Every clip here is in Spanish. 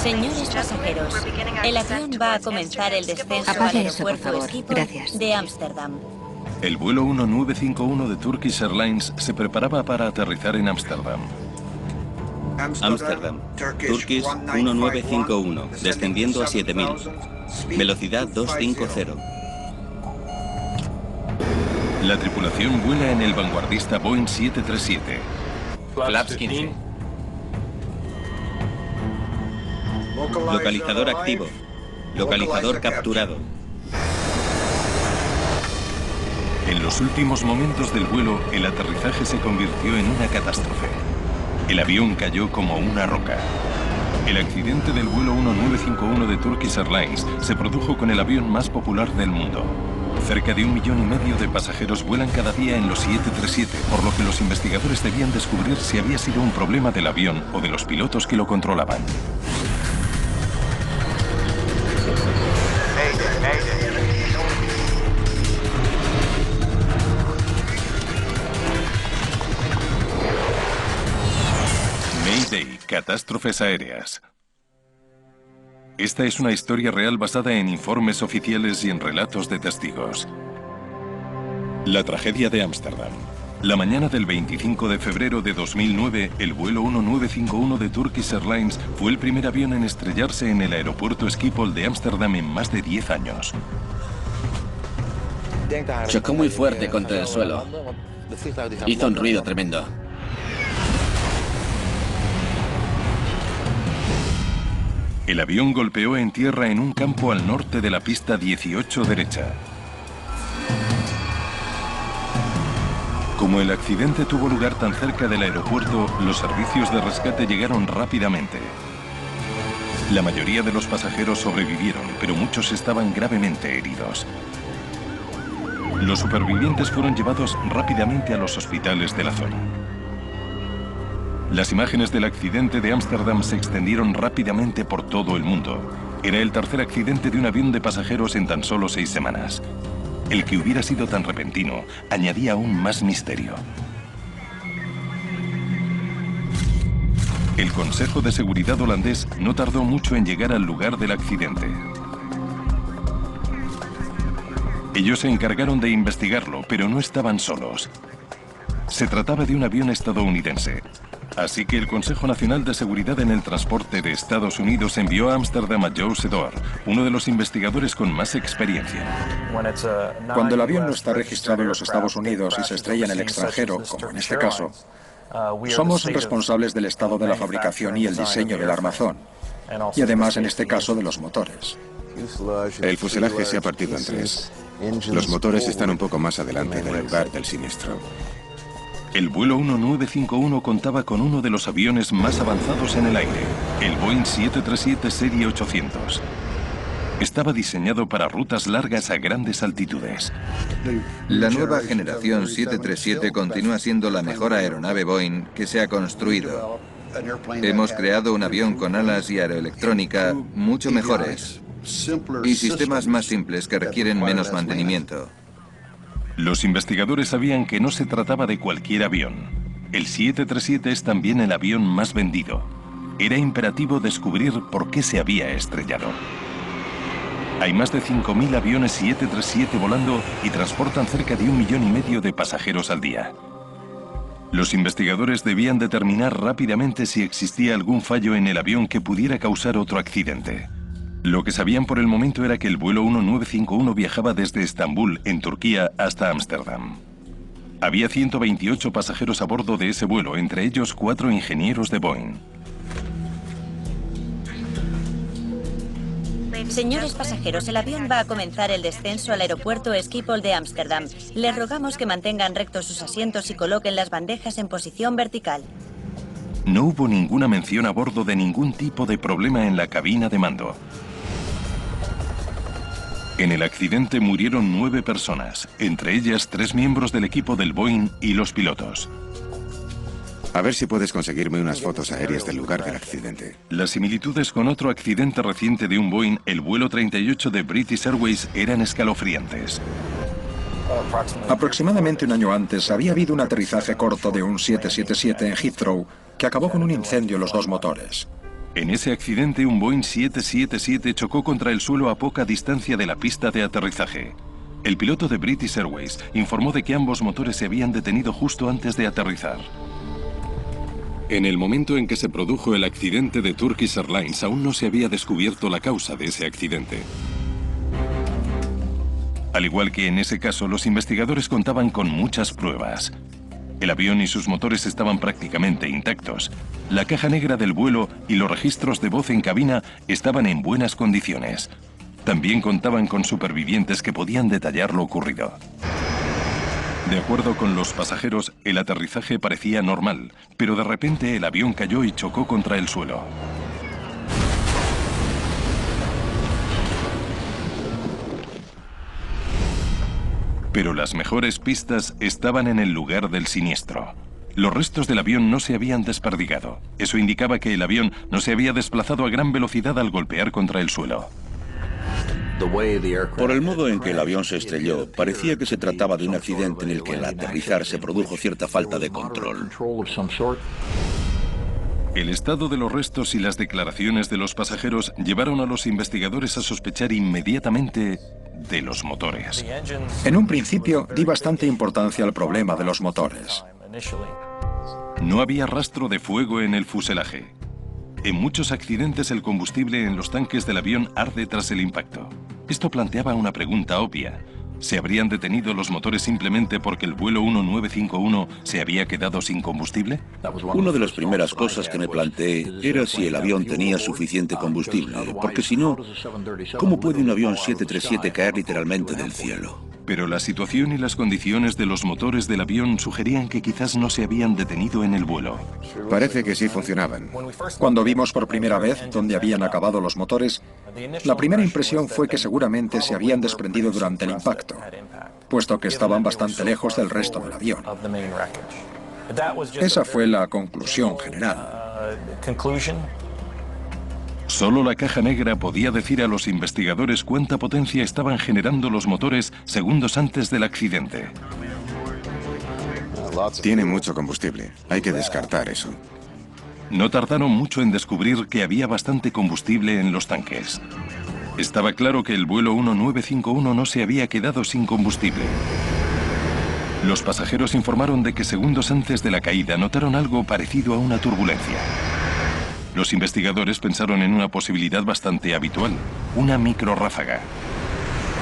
Señores pasajeros, el avión va a comenzar el descenso al Apague eso, por aeropuerto favor. Schiphol Gracias. de Ámsterdam. El vuelo 1951 de Turkish Airlines se preparaba para aterrizar en Ámsterdam. Ámsterdam, Turkish 1951, descendiendo a 7000. Velocidad 250. La tripulación vuela en el vanguardista Boeing 737. Flaps 15. Localizador activo. Localizador capturado. En los últimos momentos del vuelo, el aterrizaje se convirtió en una catástrofe. El avión cayó como una roca. El accidente del vuelo 1951 de Turkish Airlines se produjo con el avión más popular del mundo. Cerca de 1,5 millones de pasajeros vuelan cada día en los 737, por lo que los investigadores debían descubrir si había sido un problema del avión o de los pilotos que lo controlaban. Mayday, catástrofes aéreas. Esta es una historia real basada en informes oficiales y en relatos de testigos. La tragedia de Ámsterdam. La mañana del 25 de febrero de 2009, el vuelo 1951 de Turkish Airlines fue el primer avión en estrellarse en el aeropuerto Schiphol de Ámsterdam en más de 10 años. Chocó muy fuerte contra el suelo. Hizo un ruido tremendo. El avión golpeó en tierra en un campo al norte de la pista 18 derecha. Como el accidente tuvo lugar tan cerca del aeropuerto, los servicios de rescate llegaron rápidamente. La mayoría de los pasajeros sobrevivieron, pero muchos estaban gravemente heridos. Los supervivientes fueron llevados rápidamente a los hospitales de la zona. Las imágenes del accidente de Ámsterdam se extendieron rápidamente por todo el mundo. Era el tercer accidente de un avión de pasajeros en tan solo 6 semanas. El que hubiera sido tan repentino añadía aún más misterio. El Consejo de Seguridad holandés no tardó mucho en llegar al lugar del accidente. Ellos se encargaron de investigarlo, pero no estaban solos. Se trataba de un avión estadounidense. Así que el Consejo Nacional de Seguridad en el Transporte de Estados Unidos envió a Ámsterdam a Joe Sedor, uno de los investigadores con más experiencia. Cuando el avión no está registrado en los Estados Unidos y se estrella en el extranjero, como en este caso, somos responsables del estado de la fabricación y el diseño del armazón, y además en este caso de los motores. El fuselaje se ha partido en 3. Los motores están un poco más adelante del lugar del siniestro. El vuelo 1951 contaba con uno de los aviones más avanzados en el aire, el Boeing 737 Serie 800. Estaba diseñado para rutas largas a grandes altitudes. La nueva generación 737 continúa siendo la mejor aeronave Boeing que se ha construido. Hemos creado un avión con alas y aeroelectrónica mucho mejores y sistemas más simples que requieren menos mantenimiento. Los investigadores sabían que no se trataba de cualquier avión. El 737 es también el avión más vendido. Era imperativo descubrir por qué se había estrellado. Hay más de 5.000 aviones 737 volando y transportan cerca de 1,5 millones de pasajeros al día. Los investigadores debían determinar rápidamente si existía algún fallo en el avión que pudiera causar otro accidente. Lo que sabían por el momento era que el vuelo 1951 viajaba desde Estambul, en Turquía, hasta Ámsterdam. Había 128 pasajeros a bordo de ese vuelo, entre ellos 4 ingenieros de Boeing. Señores pasajeros, el avión va a comenzar el descenso al aeropuerto Schiphol de Ámsterdam. Les rogamos que mantengan rectos sus asientos y coloquen las bandejas en posición vertical. No hubo ninguna mención a bordo de ningún tipo de problema en la cabina de mando. En el accidente murieron 9 personas, entre ellas 3 miembros del equipo del Boeing y los pilotos. A ver si puedes conseguirme unas fotos aéreas del lugar del accidente. Las similitudes con otro accidente reciente de un Boeing, el vuelo 38 de British Airways, eran escalofriantes. Aproximadamente un año antes había habido un aterrizaje corto de un 777 en Heathrow que acabó con un incendio en los 2 motores. En ese accidente, un Boeing 777 chocó contra el suelo a poca distancia de la pista de aterrizaje. El piloto de British Airways informó de que ambos motores se habían detenido justo antes de aterrizar. En el momento en que se produjo el accidente de Turkish Airlines, aún no se había descubierto la causa de ese accidente. Al igual que en ese caso, los investigadores contaban con muchas pruebas. El avión y sus motores estaban prácticamente intactos. La caja negra del vuelo y los registros de voz en cabina estaban en buenas condiciones. También contaban con supervivientes que podían detallar lo ocurrido. De acuerdo con los pasajeros, el aterrizaje parecía normal, pero de repente el avión cayó y chocó contra el suelo. Pero las mejores pistas estaban en el lugar del siniestro. Los restos del avión no se habían desperdigado. Eso indicaba que el avión no se había desplazado a gran velocidad al golpear contra el suelo. Por el modo en que el avión se estrelló, parecía que se trataba de un accidente en el que al aterrizar se produjo cierta falta de control. El estado de los restos y las declaraciones de los pasajeros llevaron a los investigadores a sospechar inmediatamente de los motores. En un principio, di bastante importancia al problema de los motores. No había rastro de fuego en el fuselaje. En muchos accidentes el combustible en los tanques del avión arde tras el impacto. Esto planteaba una pregunta obvia. ¿Se habrían detenido los motores simplemente porque el vuelo 1951 se había quedado sin combustible? Una de las primeras cosas que me planteé era si el avión tenía suficiente combustible, porque si no, ¿cómo puede un avión 737 caer literalmente del cielo? Pero la situación y las condiciones de los motores del avión sugerían que quizás no se habían detenido en el vuelo. Parece que sí funcionaban. Cuando vimos por primera vez dónde habían acabado los motores, la primera impresión fue que seguramente se habían desprendido durante el impacto, puesto que estaban bastante lejos del resto del avión. Esa fue la conclusión general. Solo la caja negra podía decir a los investigadores cuánta potencia estaban generando los motores segundos antes del accidente. Tiene mucho combustible. Hay que descartar eso. No tardaron mucho en descubrir que había bastante combustible en los tanques. Estaba claro que el vuelo 1951 no se había quedado sin combustible. Los pasajeros informaron de que segundos antes de la caída notaron algo parecido a una turbulencia. Los investigadores pensaron en una posibilidad bastante habitual, una microrráfaga.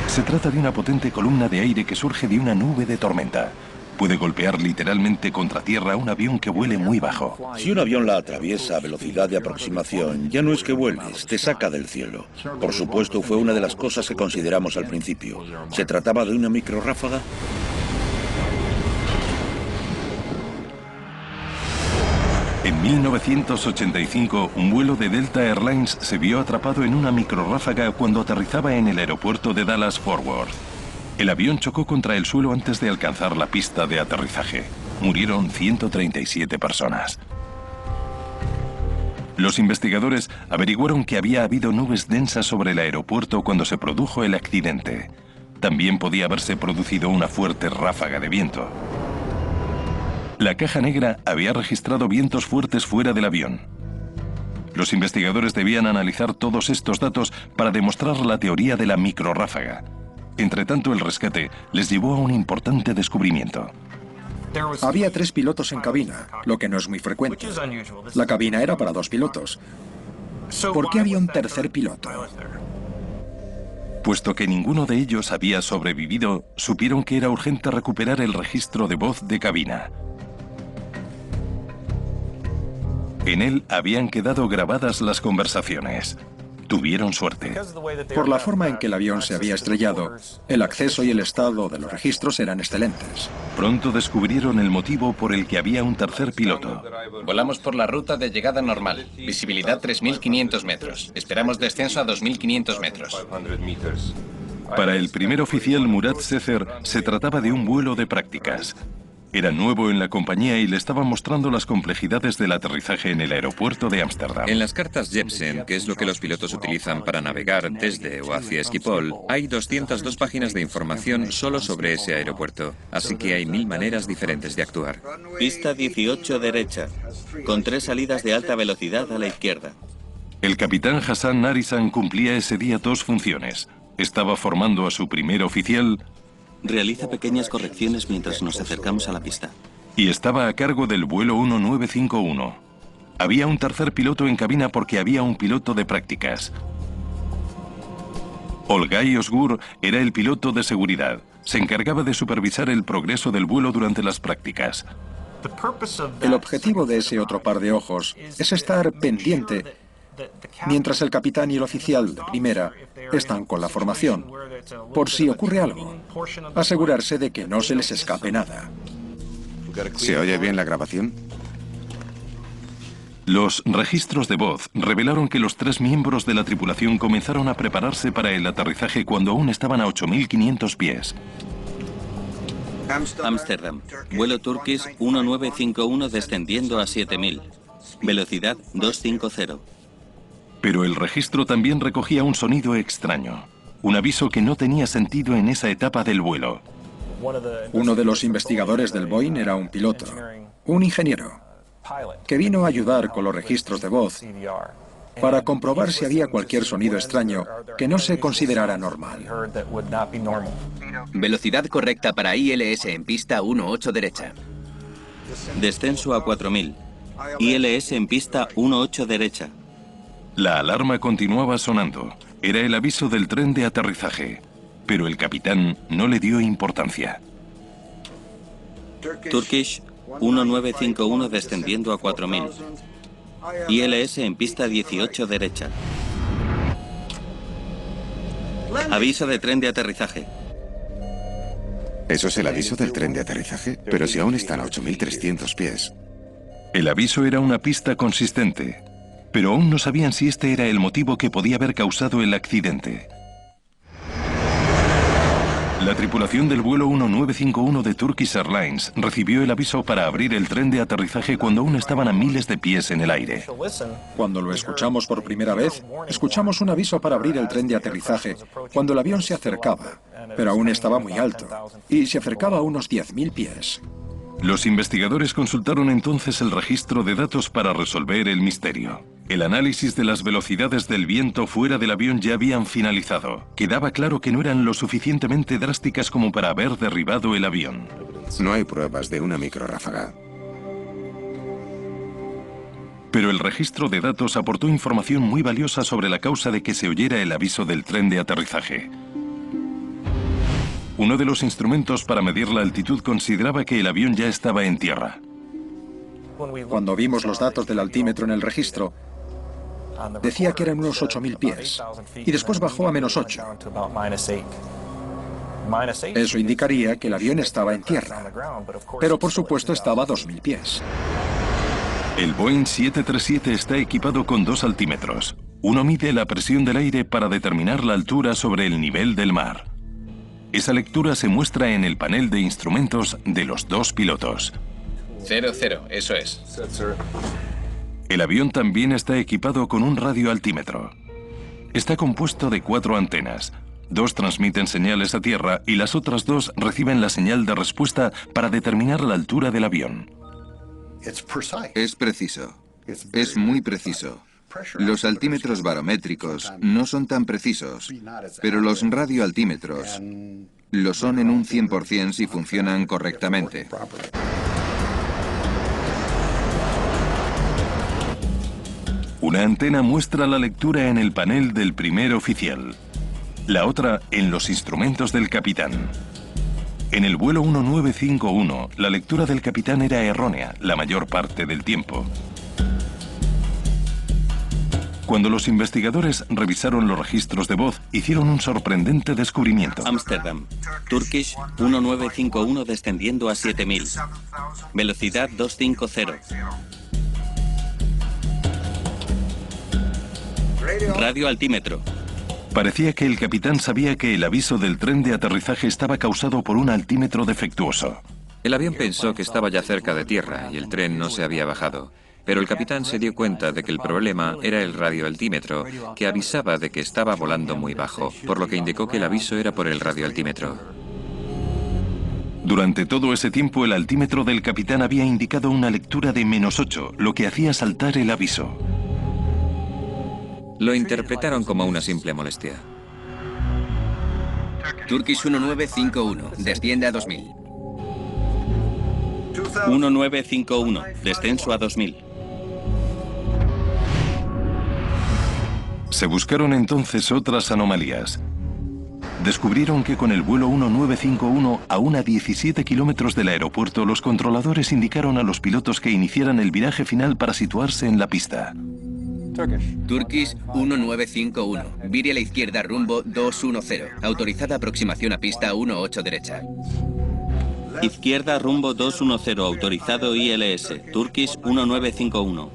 Se trata de una potente columna de aire que surge de una nube de tormenta. Puede golpear literalmente contra tierra un avión que vuele muy bajo. Si un avión la atraviesa a velocidad de aproximación, ya no es que vueles, te saca del cielo. Por supuesto, fue una de las cosas que consideramos al principio. ¿Se trataba de una microrráfaga? En 1985, un vuelo de Delta Airlines se vio atrapado en una microrráfaga cuando aterrizaba en el aeropuerto de Dallas-Fort Worth. El avión chocó contra el suelo antes de alcanzar la pista de aterrizaje. Murieron 137 personas. Los investigadores averiguaron que había habido nubes densas sobre el aeropuerto cuando se produjo el accidente. También podía haberse producido una fuerte ráfaga de viento. La caja negra había registrado vientos fuertes fuera del avión. Los investigadores debían analizar todos estos datos para demostrar la teoría de la microrráfaga. Entretanto, el rescate les llevó a un importante descubrimiento. Había 3 pilotos en cabina, lo que no es muy frecuente. La cabina era para 2 pilotos. ¿Por qué había un tercer piloto? Puesto que ninguno de ellos había sobrevivido, supieron que era urgente recuperar el registro de voz de cabina. En él habían quedado grabadas las conversaciones. Tuvieron suerte. Por la forma en que el avión se había estrellado, el acceso y el estado de los registros eran excelentes. Pronto descubrieron el motivo por el que había un tercer piloto. Volamos por la ruta de llegada normal. Visibilidad 3.500 metros. Esperamos descenso a 2.500 metros. Para el primer oficial Murat Sezer se trataba de un vuelo de prácticas. Era nuevo en la compañía y le estaban mostrando las complejidades del aterrizaje en el aeropuerto de Ámsterdam. En las cartas Jepsen, que es lo que los pilotos utilizan para navegar desde o hacia Schiphol, hay 202 páginas de información solo sobre ese aeropuerto. Así que hay 1000 maneras diferentes de actuar. Pista 18 derecha, con 3 salidas de alta velocidad a la izquierda. El capitán Hassan Narisan cumplía ese día dos funciones. Estaba formando a su primer oficial. Realiza pequeñas correcciones mientras nos acercamos a la pista. Y estaba a cargo del vuelo 1951. Había un tercer piloto en cabina porque había un piloto de prácticas. Olgay Osgur era el piloto de seguridad. Se encargaba de supervisar el progreso del vuelo durante las prácticas. El objetivo de ese otro par de ojos es estar pendiente mientras el capitán y el oficial de primera están con la formación, por si ocurre algo. Asegurarse de que no se les escape nada. ¿Se oye bien la grabación? Los registros de voz revelaron que los tres miembros de la tripulación comenzaron a prepararse para el aterrizaje cuando aún estaban a 8.500 pies. Ámsterdam. Vuelo Turkish 1951 descendiendo a 7000. Velocidad 250. Pero el registro también recogía un sonido extraño. Un aviso que no tenía sentido en esa etapa del vuelo. Uno de los investigadores del Boeing era un piloto, un ingeniero, que vino a ayudar con los registros de voz para comprobar si había cualquier sonido extraño que no se considerara normal. Velocidad correcta para ILS en pista 18 derecha. Descenso a 4000. ILS en pista 18 derecha. La alarma continuaba sonando. Era el aviso del tren de aterrizaje. Pero el capitán no le dio importancia. Turkish 1951 descendiendo a 4000. ILS en pista 18 derecha. Aviso de tren de aterrizaje. ¿Eso es el aviso del tren de aterrizaje? Pero si aún están a 8.300 pies. El aviso era una pista consistente, pero aún no sabían si este era el motivo que podía haber causado el accidente. La tripulación del vuelo 1951 de Turkish Airlines recibió el aviso para abrir el tren de aterrizaje cuando aún estaban a miles de pies en el aire. Cuando lo escuchamos por primera vez, escuchamos un aviso para abrir el tren de aterrizaje cuando el avión se acercaba, pero aún estaba muy alto, y se acercaba a unos 10.000 pies. Los investigadores consultaron entonces el registro de datos para resolver el misterio. El análisis de las velocidades del viento fuera del avión ya habían finalizado. Quedaba claro que no eran lo suficientemente drásticas como para haber derribado el avión. No hay pruebas de una microráfaga. Pero el registro de datos aportó información muy valiosa sobre la causa de que se oyera el aviso del tren de aterrizaje. Uno de los instrumentos para medir la altitud consideraba que el avión ya estaba en tierra. Cuando vimos los datos del altímetro en el registro, decía que eran unos 8.000 pies, y después bajó a -8. Eso indicaría que el avión estaba en tierra, pero por supuesto estaba a 2.000 pies. El Boeing 737 está equipado con dos altímetros. Uno mide la presión del aire para determinar la altura sobre el nivel del mar. Esa lectura se muestra en el panel de instrumentos de los dos pilotos. 00, eso es. El avión también está equipado con un radioaltímetro. Está compuesto de 4 antenas. 2 transmiten señales a tierra y las otras 2 reciben la señal de respuesta para determinar la altura del avión. Es preciso. Es muy preciso. Los altímetros barométricos no son tan precisos, pero los radioaltímetros lo son en un 100% si funcionan correctamente. Una antena muestra la lectura en el panel del primer oficial, la otra en los instrumentos del capitán. En el vuelo 1951, la lectura del capitán era errónea la mayor parte del tiempo. Cuando los investigadores revisaron los registros de voz, hicieron un sorprendente descubrimiento. Ámsterdam. Turkish 1951 descendiendo a 7000. Velocidad 250. Radio altímetro. Parecía que el capitán sabía que el aviso del tren de aterrizaje estaba causado por un altímetro defectuoso. El avión pensó que estaba ya cerca de tierra y el tren no se había bajado. Pero el capitán se dio cuenta de que el problema era el radioaltímetro, que avisaba de que estaba volando muy bajo, por lo que indicó que el aviso era por el radioaltímetro. Durante todo ese tiempo, el altímetro del capitán había indicado una lectura de -8, lo que hacía saltar el aviso. Lo interpretaron como una simple molestia. Turkish 1951, desciende a 2000. 1951, descenso a 2000. Se buscaron entonces otras anomalías. Descubrieron que con el vuelo 1951 a 17 kilómetros del aeropuerto, los controladores indicaron a los pilotos que iniciaran el viraje final para situarse en la pista. Turkish 1951, vire a la izquierda rumbo 210, autorizada aproximación a pista 18 derecha. Izquierda rumbo 210, autorizado ILS, Turkish 1951.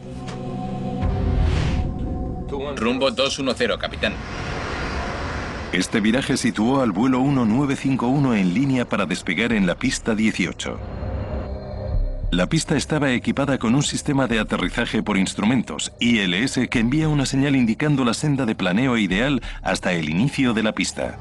Rumbo 210, capitán. Este viraje situó al vuelo 1951 en línea para despegar en la pista 18. La pista estaba equipada con un sistema de aterrizaje por instrumentos, ILS, que envía una señal indicando la senda de planeo ideal hasta el inicio de la pista.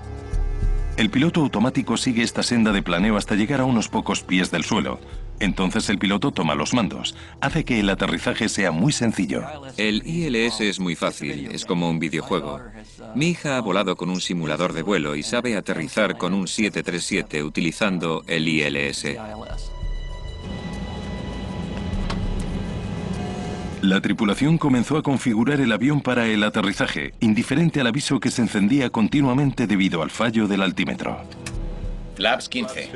El piloto automático sigue esta senda de planeo hasta llegar a unos pocos pies del suelo. Entonces el piloto toma los mandos. Hace que el aterrizaje sea muy sencillo. El ILS es muy fácil, es como un videojuego. Mi hija ha volado con un simulador de vuelo y sabe aterrizar con un 737 utilizando el ILS. La tripulación comenzó a configurar el avión para el aterrizaje, indiferente al aviso que se encendía continuamente debido al fallo del altímetro. Flaps 15.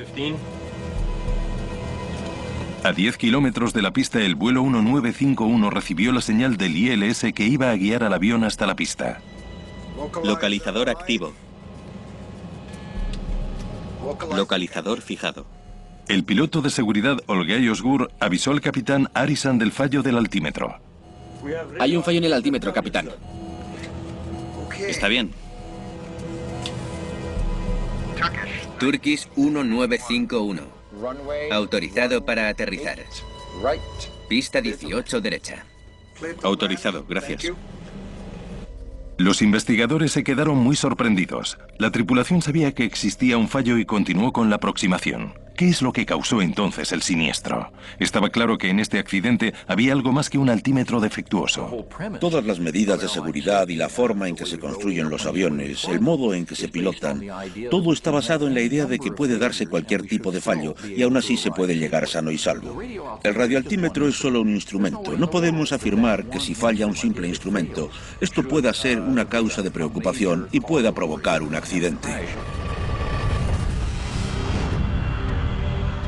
A 10 kilómetros de la pista, el vuelo 1951 recibió la señal del ILS que iba a guiar al avión hasta la pista. Localizador activo. Localizador fijado. El piloto de seguridad Olgay Özgur avisó al capitán Arisan del fallo del altímetro. Hay un fallo en el altímetro, capitán. Está bien. Turkish 1951, autorizado para aterrizar. Pista 18 derecha. Autorizado, gracias. Los investigadores se quedaron muy sorprendidos. La tripulación sabía que existía un fallo y continuó con la aproximación. ¿Qué es lo que causó entonces el siniestro? Estaba claro que en este accidente había algo más que un altímetro defectuoso. Todas las medidas de seguridad y la forma en que se construyen los aviones, el modo en que se pilotan, todo está basado en la idea de que puede darse cualquier tipo de fallo y aún así se puede llegar sano y salvo. El radioaltímetro es solo un instrumento. No podemos afirmar que si falla un simple instrumento, esto pueda ser una causa de preocupación y pueda provocar un accidente.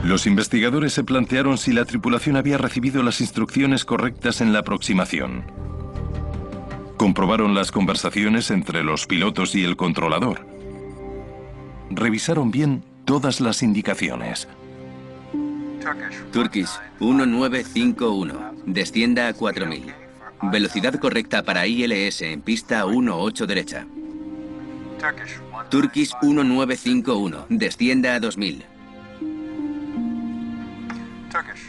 Los investigadores se plantearon si la tripulación había recibido las instrucciones correctas en la aproximación. Comprobaron las conversaciones entre los pilotos y el controlador. Revisaron bien todas las indicaciones. Turkish 1951, descienda a 4000. Velocidad correcta para ILS en pista 18 derecha. Turkish 1951, descienda a 2000.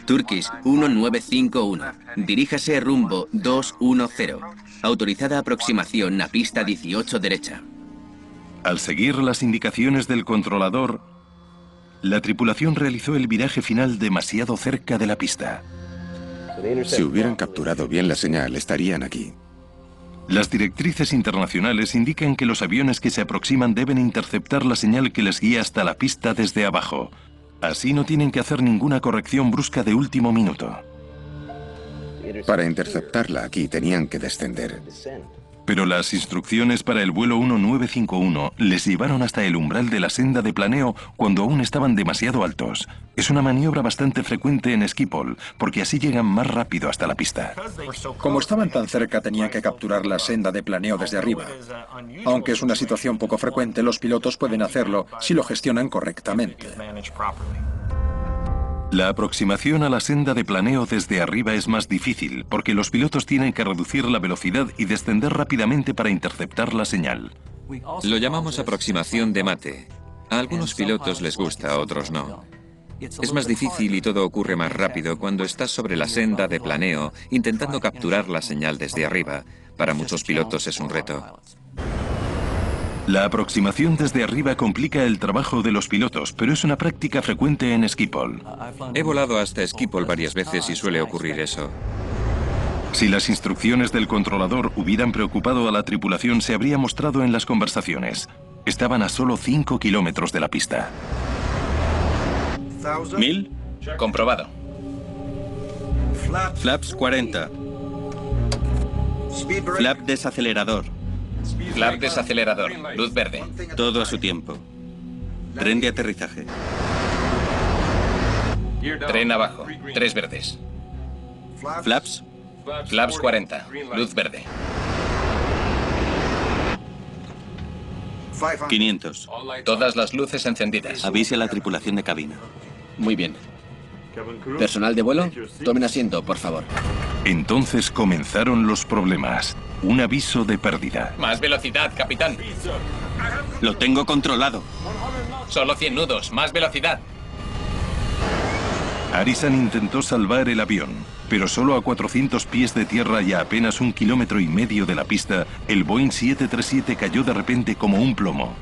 Turkish 1951, diríjase rumbo 210, autorizada aproximación a pista 18 derecha. Al seguir las indicaciones del controlador, la tripulación realizó el viraje final demasiado cerca de la pista. Si hubieran capturado bien la señal, estarían aquí. Las directrices internacionales indican que los aviones que se aproximan deben interceptar la señal que les guía hasta la pista desde abajo. Así no tienen que hacer ninguna corrección brusca de último minuto. Para interceptarla aquí tenían que descender. Pero las instrucciones para el vuelo 1951 les llevaron hasta el umbral de la senda de planeo cuando aún estaban demasiado altos. Es una maniobra bastante frecuente en Schiphol, porque así llegan más rápido hasta la pista. Como estaban tan cerca, tenían que capturar la senda de planeo desde arriba. Aunque es una situación poco frecuente, los pilotos pueden hacerlo si lo gestionan correctamente. La aproximación a la senda de planeo desde arriba es más difícil, porque los pilotos tienen que reducir la velocidad y descender rápidamente para interceptar la señal. Lo llamamos aproximación de mate. A algunos pilotos les gusta, a otros no. Es más difícil y todo ocurre más rápido cuando estás sobre la senda de planeo intentando capturar la señal desde arriba. Para muchos pilotos es un reto. La aproximación desde arriba complica el trabajo de los pilotos, pero es una práctica frecuente en Schiphol. He volado hasta Schiphol varias veces y suele ocurrir eso. Si las instrucciones del controlador hubieran preocupado a la tripulación, se habría mostrado en las conversaciones. Estaban a solo 5 kilómetros de la pista. 1000. Comprobado. Flaps 40. Flap desacelerador. Flap desacelerador. Luz verde. Todo a su tiempo. Tren de aterrizaje. Tren abajo. 3 verdes. Flaps. Flaps 40. Luz verde. 500. Todas las luces encendidas. Avise a la tripulación de cabina. Muy bien. Personal de vuelo, tomen asiento, por favor. Entonces comenzaron los problemas. Un aviso de pérdida. Más velocidad, capitán. Lo tengo controlado. Solo 100 nudos. Más velocidad. Arisan intentó salvar el avión, pero solo a 400 pies de tierra y a apenas 1,5 kilómetros de la pista, el Boeing 737 cayó de repente como un plomo.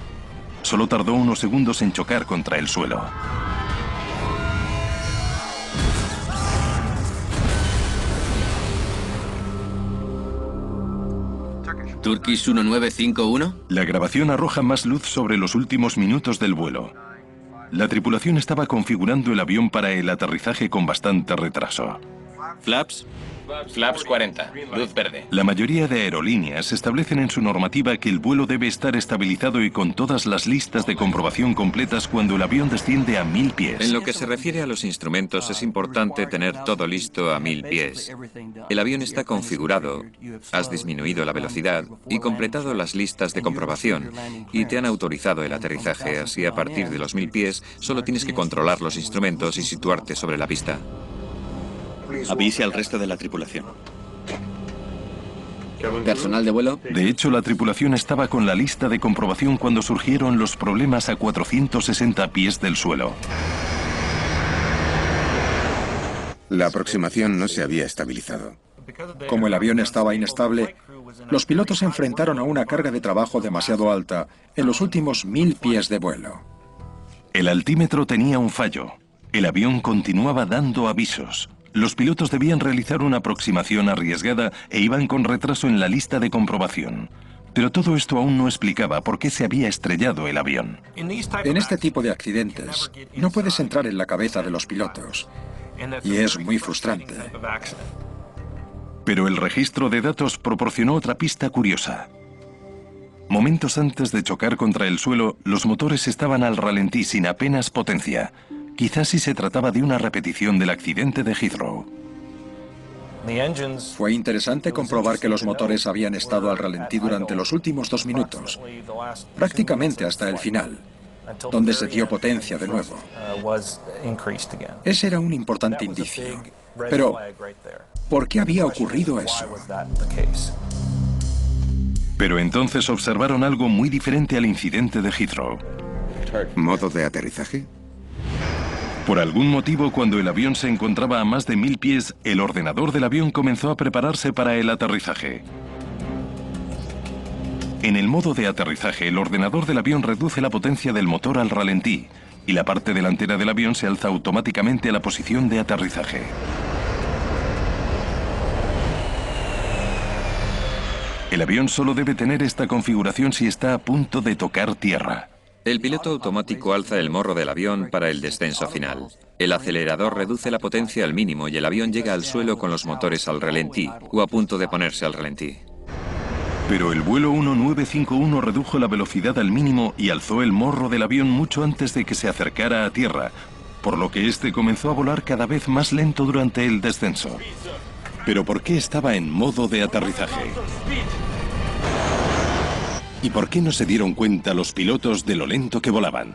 Solo tardó unos segundos en chocar contra el suelo. Turkish 1951. La grabación arroja más luz sobre los últimos minutos del vuelo. La tripulación estaba configurando el avión para el aterrizaje con bastante retraso. Flaps. Flaps 40. Luz verde. La mayoría de aerolíneas establecen en su normativa que el vuelo debe estar estabilizado y con todas las listas de comprobación completas cuando el avión desciende a 1000 pies. En lo que se refiere a los instrumentos, es importante tener todo listo a 1000 pies. El avión está configurado, has disminuido la velocidad y completado las listas de comprobación y te han autorizado el aterrizaje, así a partir de los 1000 pies solo tienes que controlar los instrumentos y situarte sobre la pista. Avise al resto de la tripulación. Personal de vuelo. De hecho, la tripulación estaba con la lista de comprobación cuando surgieron los problemas a 460 pies del suelo. La aproximación no se había estabilizado. Como el avión estaba inestable, los pilotos se enfrentaron a una carga de trabajo demasiado alta en los últimos 1000 pies de vuelo. El altímetro tenía un fallo. El avión continuaba dando avisos. Los pilotos debían realizar una aproximación arriesgada e iban con retraso en la lista de comprobación. Pero todo esto aún no explicaba por qué se había estrellado el avión. En este tipo de accidentes, no puedes entrar en la cabeza de los pilotos. Y es muy frustrante. Pero el registro de datos proporcionó otra pista curiosa. Momentos antes de chocar contra el suelo, los motores estaban al ralentí sin apenas potencia. Quizás si se trataba de una repetición del accidente de Heathrow. Fue interesante comprobar que los motores habían estado al ralentí durante los últimos 2 minutos, prácticamente hasta el final, donde se dio potencia de nuevo. Ese era un importante indicio. Pero, ¿por qué había ocurrido eso? Pero entonces observaron algo muy diferente al incidente de Heathrow. ¿Modo de aterrizaje? Por algún motivo, cuando el avión se encontraba a más de 1000 pies, el ordenador del avión comenzó a prepararse para el aterrizaje. En el modo de aterrizaje, el ordenador del avión reduce la potencia del motor al ralentí y la parte delantera del avión se alza automáticamente a la posición de aterrizaje. El avión solo debe tener esta configuración si está a punto de tocar tierra. El piloto automático alza el morro del avión para el descenso final. El acelerador reduce la potencia al mínimo y el avión llega al suelo con los motores al ralentí o a punto de ponerse al ralentí. Pero el vuelo 1951 redujo la velocidad al mínimo y alzó el morro del avión mucho antes de que se acercara a tierra, por lo que este comenzó a volar cada vez más lento durante el descenso. ¿Pero por qué estaba en modo de aterrizaje? ¿Y por qué no se dieron cuenta los pilotos de lo lento que volaban?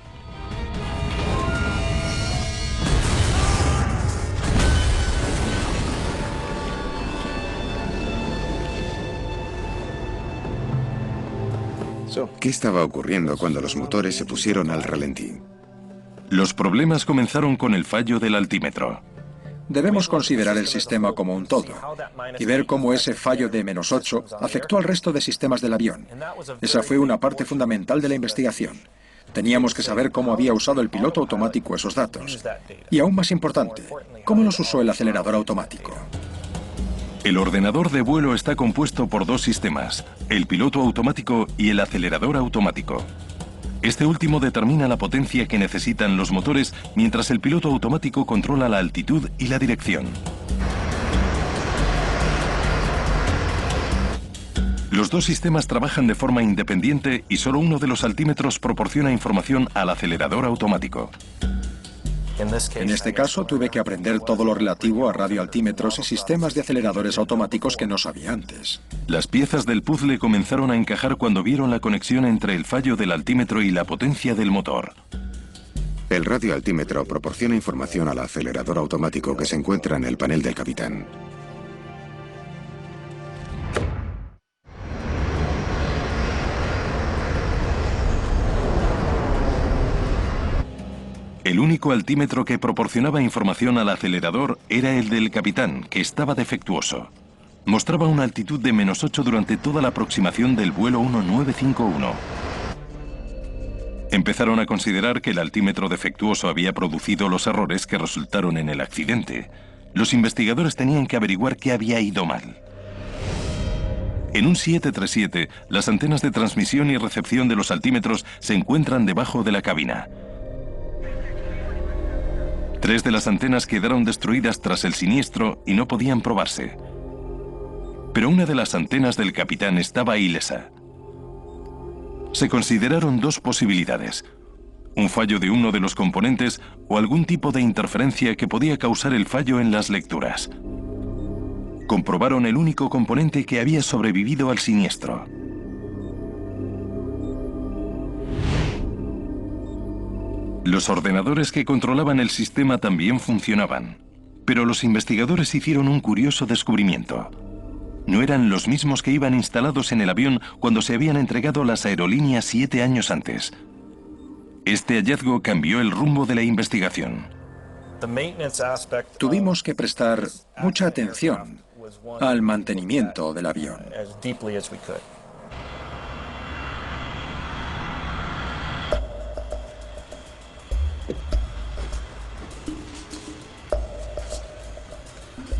¿Qué estaba ocurriendo cuando los motores se pusieron al ralentí? Los problemas comenzaron con el fallo del altímetro. Debemos considerar el sistema como un todo y ver cómo ese fallo de -8 afectó al resto de sistemas del avión. Esa fue una parte fundamental de la investigación. Teníamos que saber cómo había usado el piloto automático esos datos. Y aún más importante, cómo los usó el acelerador automático. El ordenador de vuelo está compuesto por dos sistemas, el piloto automático y el acelerador automático. Este último determina la potencia que necesitan los motores, mientras el piloto automático controla la altitud y la dirección. Los dos sistemas trabajan de forma independiente y solo uno de los altímetros proporciona información al acelerador automático. En este caso, tuve que aprender todo lo relativo a radioaltímetros y sistemas de aceleradores automáticos que no sabía antes. Las piezas del puzzle comenzaron a encajar cuando vieron la conexión entre el fallo del altímetro y la potencia del motor. El radioaltímetro proporciona información al acelerador automático que se encuentra en el panel del capitán. El único altímetro que proporcionaba información al acelerador era el del capitán, que estaba defectuoso. Mostraba una altitud de -8 durante toda la aproximación del vuelo 1951. Empezaron a considerar que el altímetro defectuoso había producido los errores que resultaron en el accidente. Los investigadores tenían que averiguar qué había ido mal. En un 737, las antenas de transmisión y recepción de los altímetros se encuentran debajo de la cabina. 3 de las antenas quedaron destruidas tras el siniestro y no podían probarse. Pero una de las antenas del capitán estaba ilesa. Se consideraron dos posibilidades: un fallo de uno de los componentes o algún tipo de interferencia que podía causar el fallo en las lecturas. Comprobaron el único componente que había sobrevivido al siniestro. Los ordenadores que controlaban el sistema también funcionaban, pero los investigadores hicieron un curioso descubrimiento. No eran los mismos que iban instalados en el avión cuando se habían entregado las aerolíneas 7 años antes. Este hallazgo cambió el rumbo de la investigación. Tuvimos que prestar mucha atención al mantenimiento del avión.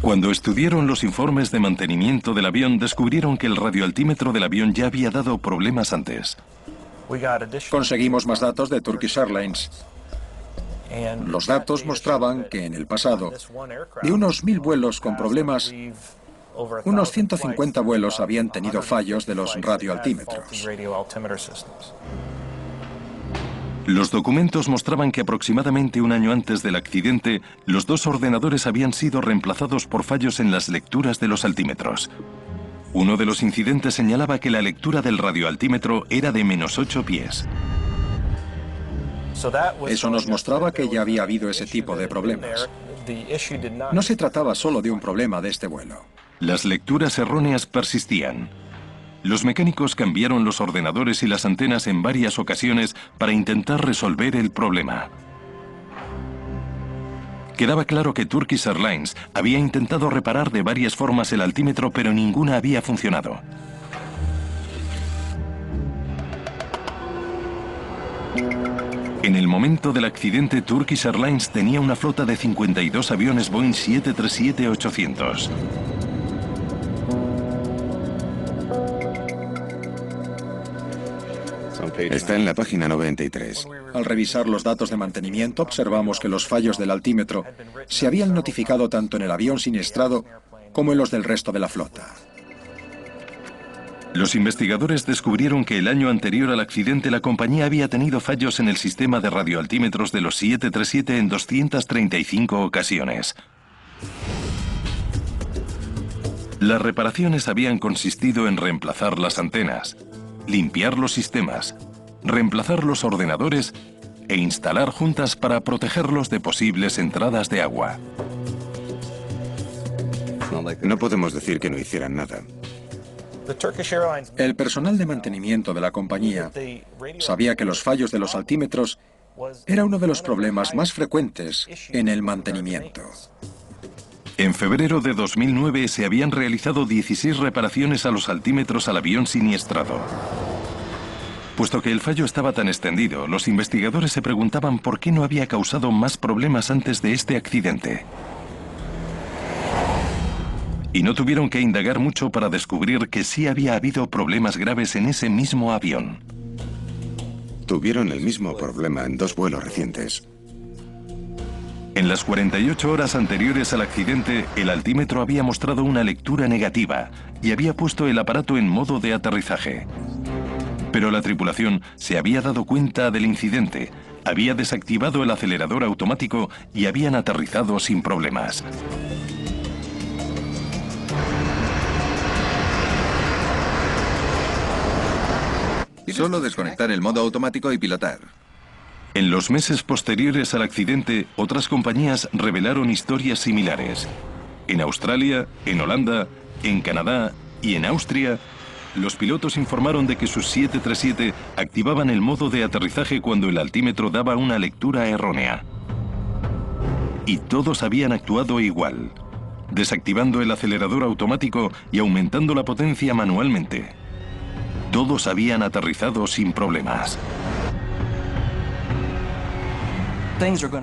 Cuando estudiaron los informes de mantenimiento del avión, descubrieron que el radioaltímetro del avión ya había dado problemas antes. Conseguimos más datos de Turkish Airlines. Los datos mostraban que en el pasado, de unos 1000 vuelos con problemas, unos 150 vuelos habían tenido fallos de los radioaltímetros. Los documentos mostraban que aproximadamente un año antes del accidente, los dos ordenadores habían sido reemplazados por fallos en las lecturas de los altímetros. Uno de los incidentes señalaba que la lectura del radioaltímetro era de -8 pies. Eso nos mostraba que ya había habido ese tipo de problemas. No se trataba solo de un problema de este vuelo. Las lecturas erróneas persistían. Los mecánicos cambiaron los ordenadores y las antenas en varias ocasiones para intentar resolver el problema. Quedaba claro que Turkish Airlines había intentado reparar de varias formas el altímetro, pero ninguna había funcionado. En el momento del accidente, Turkish Airlines tenía una flota de 52 aviones Boeing 737-800. Está en la página 93. Al revisar los datos de mantenimiento, observamos que los fallos del altímetro se habían notificado tanto en el avión siniestrado como en los del resto de la flota. Los investigadores descubrieron que el año anterior al accidente la compañía había tenido fallos en el sistema de radioaltímetros de los 737 en 235 ocasiones. Las reparaciones habían consistido en reemplazar las antenas, limpiar los sistemas, reemplazar los ordenadores e instalar juntas para protegerlos de posibles entradas de agua. No podemos decir que no hicieran nada. El personal de mantenimiento de la compañía sabía que los fallos de los altímetros era uno de los problemas más frecuentes en el mantenimiento. En febrero de 2009 se habían realizado 16 reparaciones a los altímetros al avión siniestrado. Puesto que el fallo estaba tan extendido, los investigadores se preguntaban por qué no había causado más problemas antes de este accidente. Y no tuvieron que indagar mucho para descubrir que sí había habido problemas graves en ese mismo avión. Tuvieron el mismo problema en 2 vuelos recientes. En las 48 horas anteriores al accidente, el altímetro había mostrado una lectura negativa y había puesto el aparato en modo de aterrizaje. Pero la tripulación se había dado cuenta del incidente, había desactivado el acelerador automático y habían aterrizado sin problemas. Solo desconectar el modo automático y pilotar. En los meses posteriores al accidente, otras compañías revelaron historias similares. En Australia, en Holanda, en Canadá y en Austria, los pilotos informaron de que sus 737 activaban el modo de aterrizaje cuando el altímetro daba una lectura errónea. Y todos habían actuado igual, desactivando el acelerador automático y aumentando la potencia manualmente. Todos habían aterrizado sin problemas.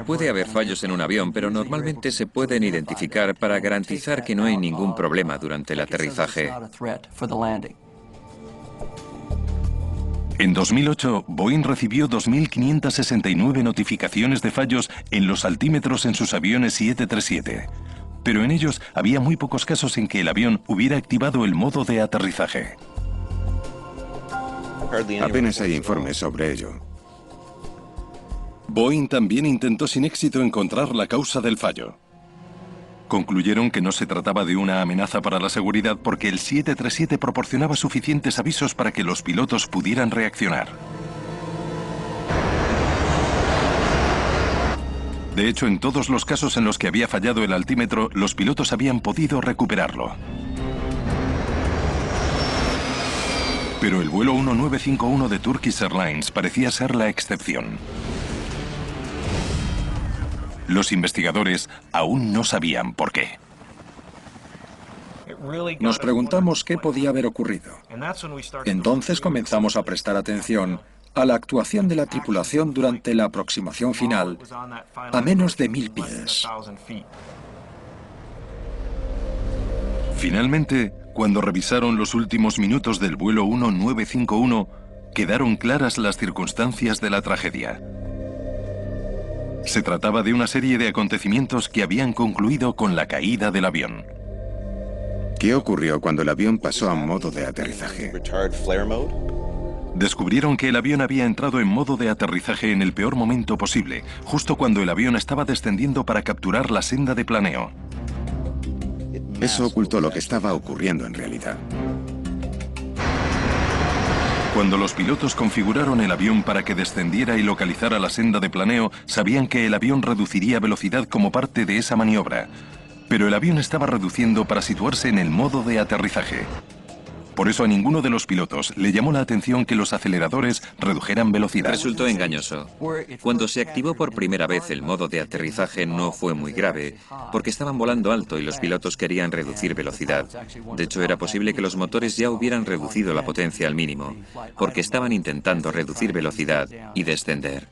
Puede haber fallos en un avión, pero normalmente se pueden identificar para garantizar que no hay ningún problema durante el aterrizaje. En 2008, Boeing recibió 2.569 notificaciones de fallos en los altímetros en sus aviones 737. Pero en ellos había muy pocos casos en que el avión hubiera activado el modo de aterrizaje. Apenas hay informes sobre ello. Boeing también intentó sin éxito encontrar la causa del fallo. Concluyeron que no se trataba de una amenaza para la seguridad porque el 737 proporcionaba suficientes avisos para que los pilotos pudieran reaccionar. De hecho, en todos los casos en los que había fallado el altímetro, los pilotos habían podido recuperarlo. Pero el vuelo 1951 de Turkish Airlines parecía ser la excepción. Los investigadores aún no sabían por qué. Nos preguntamos qué podía haber ocurrido. Entonces comenzamos a prestar atención a la actuación de la tripulación durante la aproximación final a menos de 1000 pies. Finalmente, cuando revisaron los últimos minutos del vuelo 1951, quedaron claras las circunstancias de la tragedia. Se trataba de una serie de acontecimientos que habían concluido con la caída del avión. ¿Qué ocurrió cuando el avión pasó a modo de aterrizaje? Descubrieron que el avión había entrado en modo de aterrizaje en el peor momento posible, justo cuando el avión estaba descendiendo para capturar la senda de planeo. Eso ocultó lo que estaba ocurriendo en realidad. Cuando los pilotos configuraron el avión para que descendiera y localizara la senda de planeo, sabían que el avión reduciría velocidad como parte de esa maniobra. Pero el avión estaba reduciendo para situarse en el modo de aterrizaje. Por eso a ninguno de los pilotos le llamó la atención que los aceleradores redujeran velocidad. Resultó engañoso. Cuando se activó por primera vez el modo de aterrizaje no fue muy grave, porque estaban volando alto y los pilotos querían reducir velocidad. De hecho, era posible que los motores ya hubieran reducido la potencia al mínimo, porque estaban intentando reducir velocidad y descender.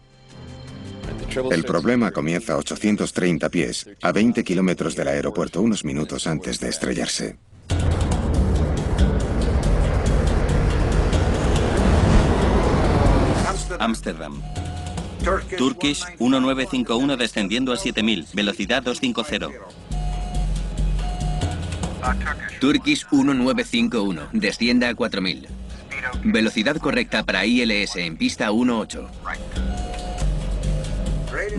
El problema comienza a 830 pies, a 20 kilómetros del aeropuerto, unos minutos antes de estrellarse. Ámsterdam. Turkish 1951 descendiendo a 7000, velocidad 250. Turkish 1951, descienda a 4000. Velocidad correcta para ILS en pista 18.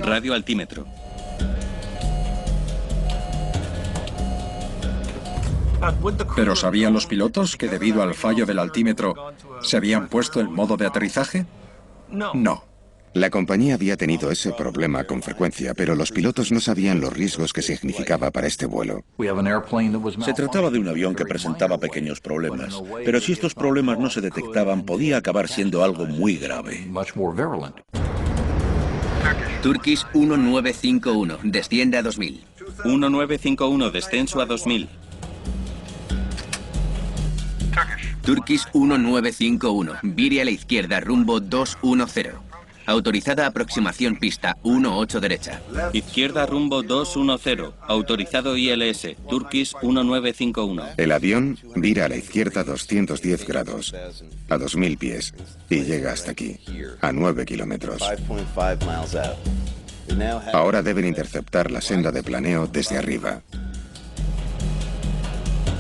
Radio altímetro. ¿Pero sabían los pilotos que debido al fallo del altímetro se habían puesto en modo de aterrizaje? No. La compañía había tenido ese problema con frecuencia, pero los pilotos no sabían los riesgos que significaba para este vuelo. Se trataba de un avión que presentaba pequeños problemas, pero si estos problemas no se detectaban, podía acabar siendo algo muy grave. Turkish 1951, descienda a 2000. 1951, descenso a 2000. Turkish 1951, vire a la izquierda rumbo 210. Autorizada aproximación pista 18 derecha. Izquierda rumbo 210. Autorizado ILS. Turkish 1951. El avión vira a la izquierda 210 grados, a 2000 pies, y llega hasta aquí, a 9 kilómetros. Ahora deben interceptar la senda de planeo desde arriba.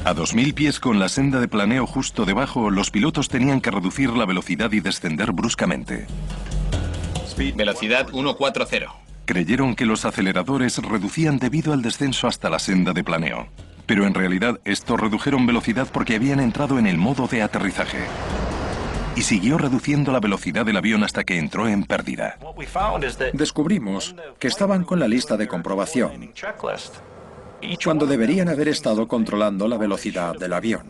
A 2000 pies con la senda de planeo justo debajo, los pilotos tenían que reducir la velocidad y descender bruscamente. Velocidad 140. Creyeron que los aceleradores reducían debido al descenso hasta la senda de planeo. Pero en realidad estos redujeron velocidad porque habían entrado en el modo de aterrizaje. Y siguió reduciendo la velocidad del avión hasta que entró en pérdida. Descubrimos que estaban con la lista de comprobación, cuando deberían haber estado controlando la velocidad del avión.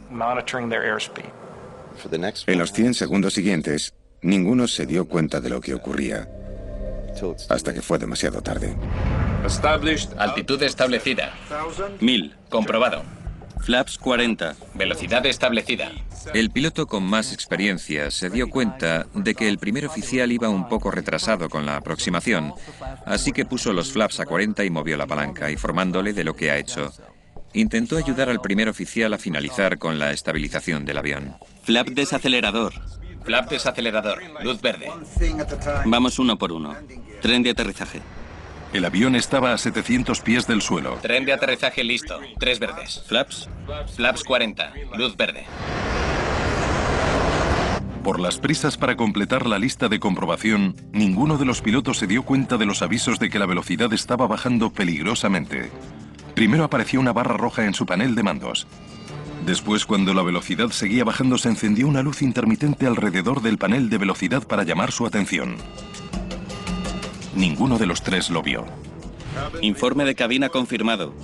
En los 100 segundos siguientes, ninguno se dio cuenta de lo que ocurría, hasta que fue demasiado tarde. Altitud establecida. 1000. Comprobado. Flaps 40. Velocidad establecida. El piloto con más experiencia se dio cuenta de que el primer oficial iba un poco retrasado con la aproximación, así que puso los flaps a 40 y movió la palanca, informándole de lo que ha hecho. Intentó ayudar al primer oficial a finalizar con la estabilización del avión. Flap desacelerador. Flap desacelerador. Luz verde. Vamos uno por uno. Tren de aterrizaje. El avión estaba a 700 pies del suelo. Tren de aterrizaje listo. 3 verdes. Flaps. Flaps 40. Luz verde. Por las prisas para completar la lista de comprobación, ninguno de los pilotos se dio cuenta de los avisos de que la velocidad estaba bajando peligrosamente. Primero apareció una barra roja en su panel de mandos. Después, cuando la velocidad seguía bajando, se encendió una luz intermitente alrededor del panel de velocidad para llamar su atención. Ninguno de los tres lo vio. Informe de cabina confirmado.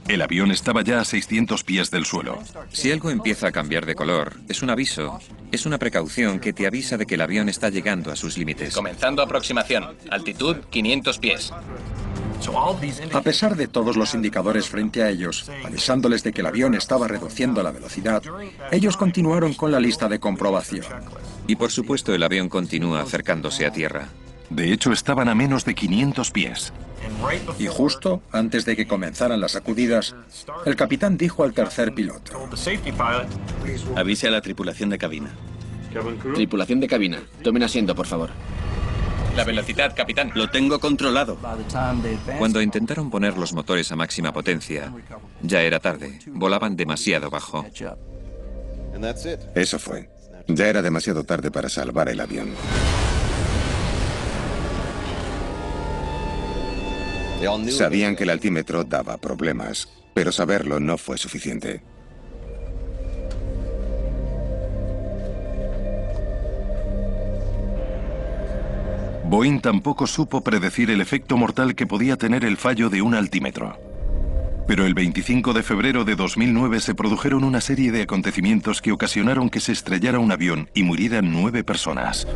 El avión estaba ya a 600 pies del suelo. Si algo empieza a cambiar de color, es un aviso. Es una precaución que te avisa de que el avión está llegando a sus límites. Comenzando aproximación. Altitud 500 pies. A pesar de todos los indicadores frente a ellos, avisándoles de que el avión estaba reduciendo la velocidad, ellos continuaron con la lista de comprobación. Y por supuesto el avión continúa acercándose a tierra. De hecho, estaban a menos de 500 pies. Y justo antes de que comenzaran las sacudidas, el capitán dijo al tercer piloto: Avise a la tripulación de cabina. Tripulación de cabina. Tomen asiento, por favor. La velocidad, capitán. Lo tengo controlado. Cuando intentaron poner los motores a máxima potencia, ya era tarde. Volaban demasiado bajo. Eso fue. Ya era demasiado tarde para salvar el avión. Sabían que el altímetro daba problemas, pero saberlo no fue suficiente. Boeing tampoco supo predecir el efecto mortal que podía tener el fallo de un altímetro. Pero el 25 de febrero de 2009 se produjeron una serie de acontecimientos que ocasionaron que se estrellara un avión y murieran 9 personas.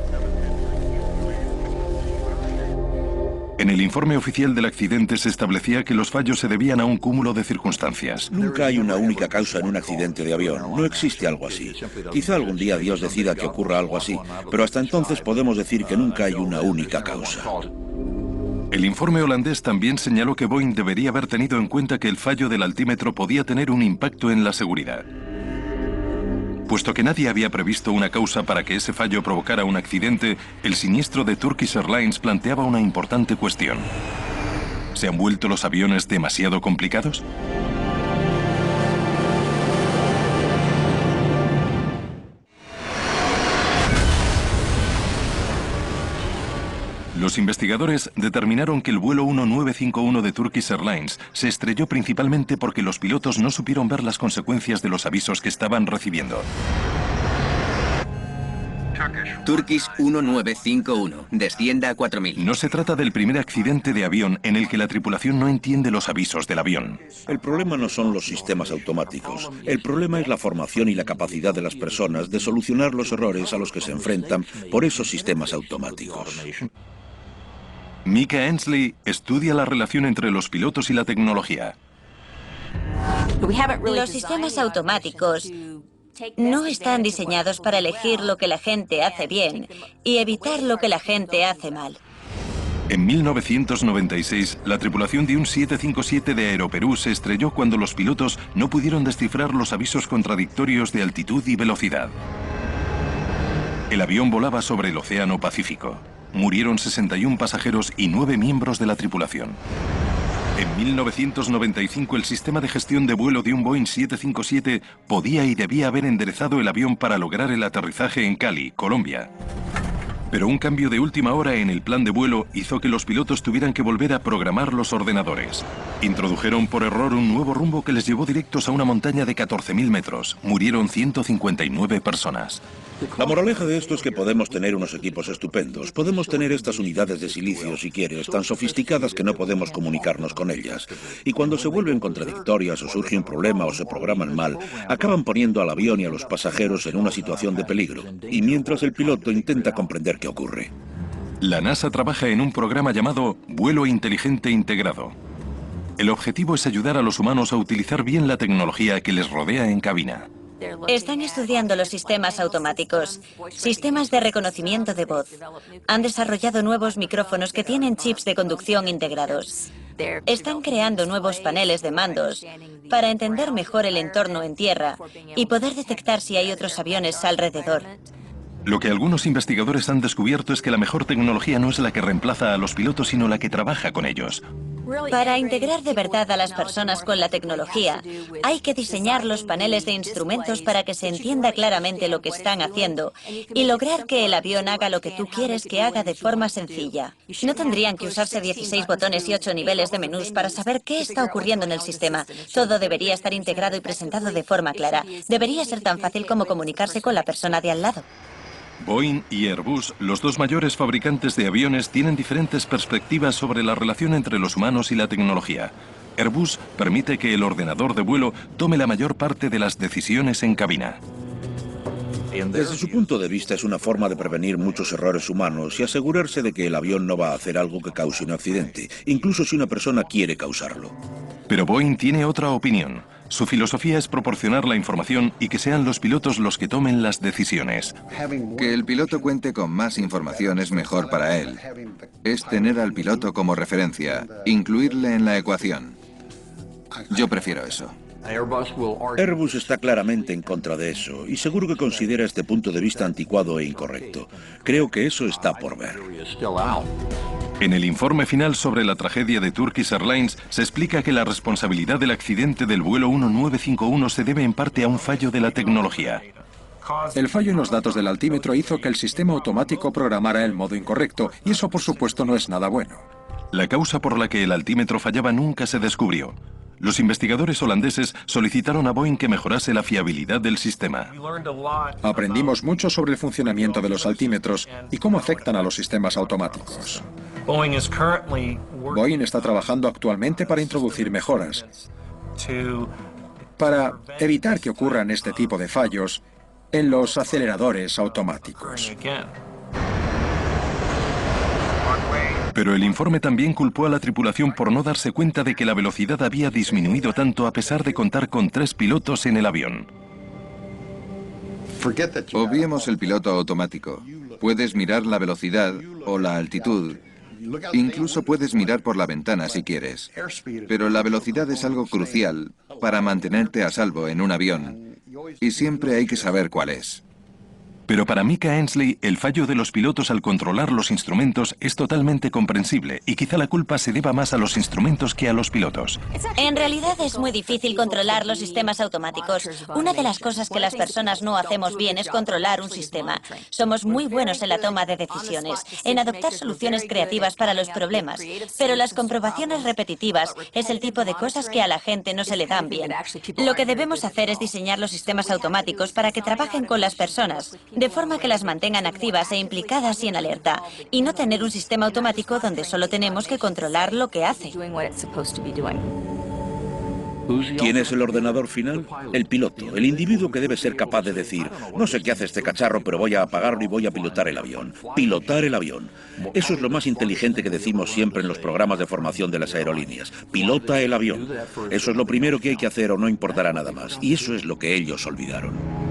En el informe oficial del accidente se establecía que los fallos se debían a un cúmulo de circunstancias. Nunca hay una única causa en un accidente de avión. No existe algo así. Quizá algún día Dios decida que ocurra algo así, pero hasta entonces podemos decir que nunca hay una única causa. El informe holandés también señaló que Boeing debería haber tenido en cuenta que el fallo del altímetro podía tener un impacto en la seguridad. Puesto que nadie había previsto una causa para que ese fallo provocara un accidente, el siniestro de Turkish Airlines planteaba una importante cuestión. ¿Se han vuelto los aviones demasiado complicados? Los investigadores determinaron que el vuelo 1951 de Turkish Airlines se estrelló principalmente porque los pilotos no supieron ver las consecuencias de los avisos que estaban recibiendo. Turkish 1951. Descienda a 4000. No se trata del primer accidente de avión en el que la tripulación no entiende los avisos del avión. El problema no son los sistemas automáticos. El problema es la formación y la capacidad de las personas de solucionar los errores a los que se enfrentan por esos sistemas automáticos. Mika Ensley estudia la relación entre los pilotos y la tecnología. Los sistemas automáticos no están diseñados para elegir lo que la gente hace bien y evitar lo que la gente hace mal. En 1996, la tripulación de un 757 de Aeroperú se estrelló cuando los pilotos no pudieron descifrar los avisos contradictorios de altitud y velocidad. El avión volaba sobre el Océano Pacífico. Murieron 61 pasajeros y 9 miembros de la tripulación. En 1995, el sistema de gestión de vuelo de un Boeing 757 podía y debía haber enderezado el avión para lograr el aterrizaje en Cali, Colombia. Pero un cambio de última hora en el plan de vuelo hizo que los pilotos tuvieran que volver a programar los ordenadores. Introdujeron por error un nuevo rumbo que les llevó directos a una montaña de 14.000 metros. Murieron 159 personas. La moraleja de esto es que podemos tener unos equipos estupendos. Podemos tener estas unidades de silicio, si quieres, tan sofisticadas que no podemos comunicarnos con ellas. Y cuando se vuelven contradictorias o surge un problema o se programan mal, acaban poniendo al avión y a los pasajeros en una situación de peligro. Y mientras el piloto intenta comprender qué ocurre. La NASA trabaja en un programa llamado Vuelo Inteligente Integrado. El objetivo es ayudar a los humanos a utilizar bien la tecnología que les rodea en cabina. Están estudiando los sistemas automáticos, sistemas de reconocimiento de voz. Han desarrollado nuevos micrófonos que tienen chips de conducción integrados. Están creando nuevos paneles de mandos para entender mejor el entorno en tierra y poder detectar si hay otros aviones alrededor. Lo que algunos investigadores han descubierto es que la mejor tecnología no es la que reemplaza a los pilotos, sino la que trabaja con ellos. Para integrar de verdad a las personas con la tecnología, hay que diseñar los paneles de instrumentos para que se entienda claramente lo que están haciendo y lograr que el avión haga lo que tú quieres que haga de forma sencilla. No tendrían que usarse 16 botones y 8 niveles de menús para saber qué está ocurriendo en el sistema. Todo debería estar integrado y presentado de forma clara. Debería ser tan fácil como comunicarse con la persona de al lado. Boeing y Airbus, los dos mayores fabricantes de aviones, tienen diferentes perspectivas sobre la relación entre los humanos y la tecnología. Airbus permite que el ordenador de vuelo tome la mayor parte de las decisiones en cabina. Desde su punto de vista es una forma de prevenir muchos errores humanos y asegurarse de que el avión no va a hacer algo que cause un accidente, incluso si una persona quiere causarlo. Pero Boeing tiene otra opinión. Su filosofía es proporcionar la información y que sean los pilotos los que tomen las decisiones. Que el piloto cuente con más información es mejor para él. Es tener al piloto como referencia, incluirle en la ecuación. Yo prefiero eso. Airbus está claramente en contra de eso y seguro que considera este punto de vista anticuado e incorrecto. Creo que eso está por ver. En el informe final sobre la tragedia de Turkish Airlines se explica que la responsabilidad del accidente del vuelo 1951 se debe en parte a un fallo de la tecnología. El fallo en los datos del altímetro hizo que el sistema automático programara el modo incorrecto, y eso por supuesto no es nada bueno. La causa por la que el altímetro fallaba nunca se descubrió. Los investigadores holandeses solicitaron a Boeing que mejorase la fiabilidad del sistema. Aprendimos mucho sobre el funcionamiento de los altímetros y cómo afectan a los sistemas automáticos. Boeing está trabajando actualmente para introducir mejoras, para evitar que ocurran este tipo de fallos en los aceleradores automáticos. Pero el informe también culpó a la tripulación por no darse cuenta de que la velocidad había disminuido tanto a pesar de contar con 3 pilotos en el avión. Obviemos el piloto automático. Puedes mirar la velocidad o la altitud. Incluso puedes mirar por la ventana si quieres. Pero la velocidad es algo crucial para mantenerte a salvo en un avión. Y siempre hay que saber cuál es. Pero para Mika Ainsley, el fallo de los pilotos al controlar los instrumentos es totalmente comprensible y quizá la culpa se deba más a los instrumentos que a los pilotos. En realidad es muy difícil controlar los sistemas automáticos. Una de las cosas que las personas no hacemos bien es controlar un sistema. Somos muy buenos en la toma de decisiones, en adoptar soluciones creativas para los problemas, pero las comprobaciones repetitivas es el tipo de cosas que a la gente no se le dan bien. Lo que debemos hacer es diseñar los sistemas automáticos para que trabajen con las personas, de forma que las mantengan activas e implicadas y en alerta, y no tener un sistema automático donde solo tenemos que controlar lo que hace. ¿Quién es el ordenador final? El piloto, el individuo que debe ser capaz de decir, no sé qué hace este cacharro, pero voy a apagarlo y voy a pilotar el avión. Pilotar el avión. Eso es lo más inteligente que decimos siempre en los programas de formación de las aerolíneas. Pilota el avión. Eso es lo primero que hay que hacer o no importará nada más. Y eso es lo que ellos olvidaron.